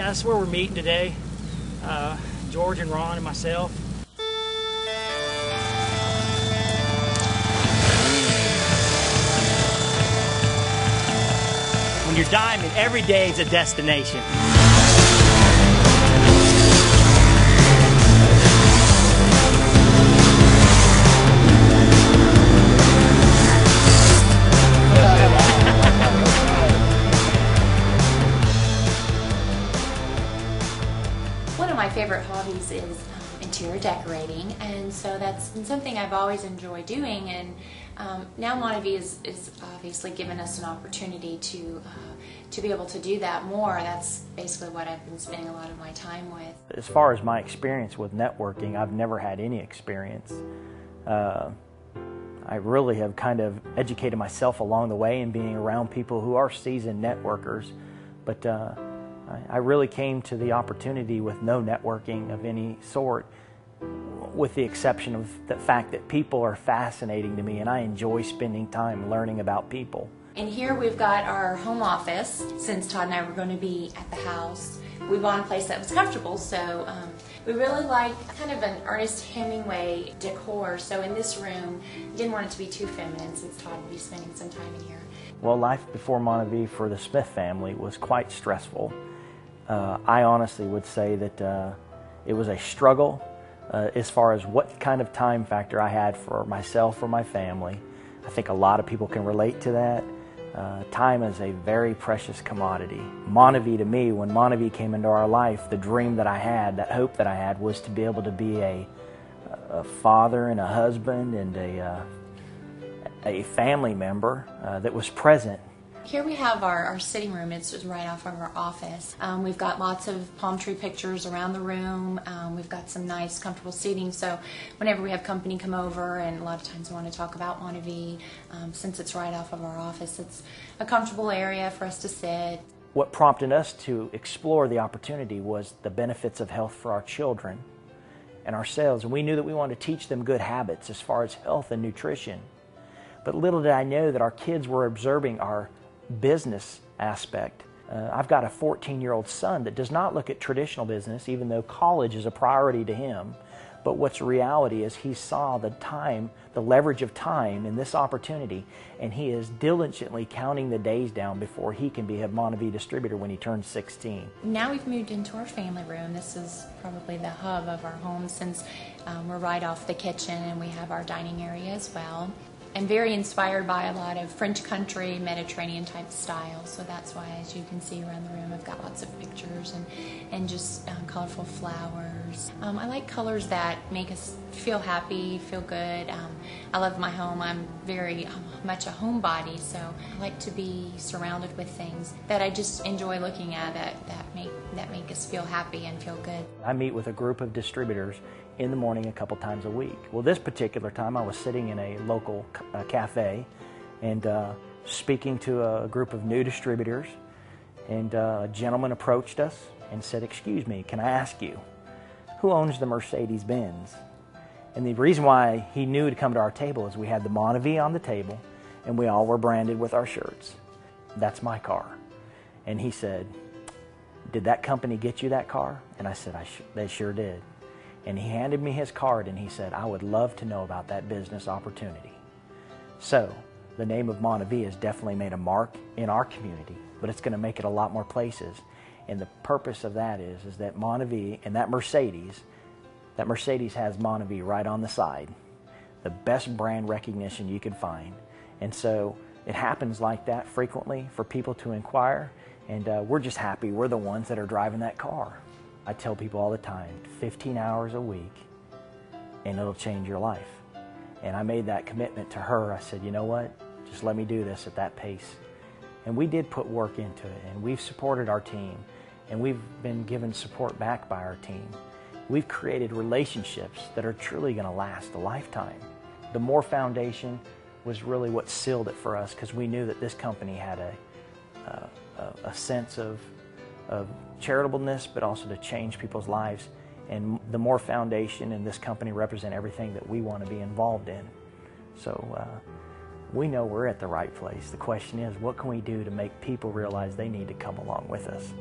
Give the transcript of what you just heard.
Yeah, that's where we're meeting today. George and Ron and myself. When you're diamond, every day is a destination. One of my favorite hobbies is interior decorating, and so that's been something I've always enjoyed doing, and now MonaVie is obviously given us an opportunity to be able to do that more. That's basically what I've been spending a lot of my time with. As far as my experience with networking, I've never had any experience. I really have kind of educated myself along the way in being around people who are seasoned networkers, but I really came to the opportunity with no networking of any sort, with the exception of the fact that people are fascinating to me and I enjoy spending time learning about people. And here we've got our home office. Since Todd and I were going to be at the house, we wanted a place that was comfortable, so we really like kind of an Ernest Hemingway decor. So in this room, didn't want it to be too feminine since Todd would be spending some time in here. Well, life before MonaVie for the Smith family was quite stressful. I honestly would say that it was a struggle as far as what kind of time factor I had for myself or my family. I think a lot of people can relate to that. Time is a very precious commodity. MonaVie to me, when MonaVie came into our life, the dream that I had, that hope that I had, was to be able to be a father and a husband and a family member that was present. Here we have our sitting room. It's just right off of our office. We've got lots of palm tree pictures around the room. We've got some nice, comfortable seating. So whenever we have company come over, and a lot of times we want to talk about MonaVie, since it's right off of our office, it's a comfortable area for us to sit. What prompted us to explore the opportunity was the benefits of health for our children and ourselves. And we knew that we wanted to teach them good habits as far as health and nutrition. But little did I know that our kids were observing our business aspect. I've got a 14-year-old son that does not look at traditional business, even though college is a priority to him. But what's reality is he saw the time, the leverage of time in this opportunity, and he is diligently counting the days down before he can be a MonaVie distributor when he turns 16. Now we've moved into our family room. This is probably the hub of our home, since we're right off the kitchen and we have our dining area as well. I'm very inspired by a lot of French country, Mediterranean type style, so that's why, as you can see around the room, I've got lots of pictures and just colorful flowers. I like colors that make us feel happy, feel good. I love my home. I'm very much a homebody, so I like to be surrounded with things that I just enjoy looking at that make us feel happy and feel good. I meet with a group of distributors in the morning a couple times a week. Well, this particular time I was sitting in a local cafe and speaking to a group of new distributors, and a gentleman approached us and said, "Excuse me, can I ask you, who owns the Mercedes-Benz?" And the reason why he knew to come to our table is we had the MonaVie on the table and we all were branded with our shirts. "That's my car." And he said, "Did that company get you that car?" And I said, "They sure did." And he handed me his card and he said, "I would love to know about that business opportunity." So the name of MonaVie has definitely made a mark in our community, but it's going to make it a lot more places. And the purpose of that is that MonaVie and that Mercedes has MonaVie right on the side. The best brand recognition you can find. And so it happens like that frequently for people to inquire, and we're just happy we're the ones that are driving that car. I tell people all the time, 15 hours a week and it'll change your life. And I made that commitment to her. I said, "You know what, just let me do this at that pace." And we did put work into it, and we've supported our team, and we've been given support back by our team. We've created relationships that are truly going to last a lifetime. The More Foundation was really what sealed it for us, because we knew that this company had a sense of charitableness, but also to change people's lives. And the More Foundation and this company represent everything that we want to be involved in. So we know we're at the right place. The question is, what can we do to make people realize they need to come along with us?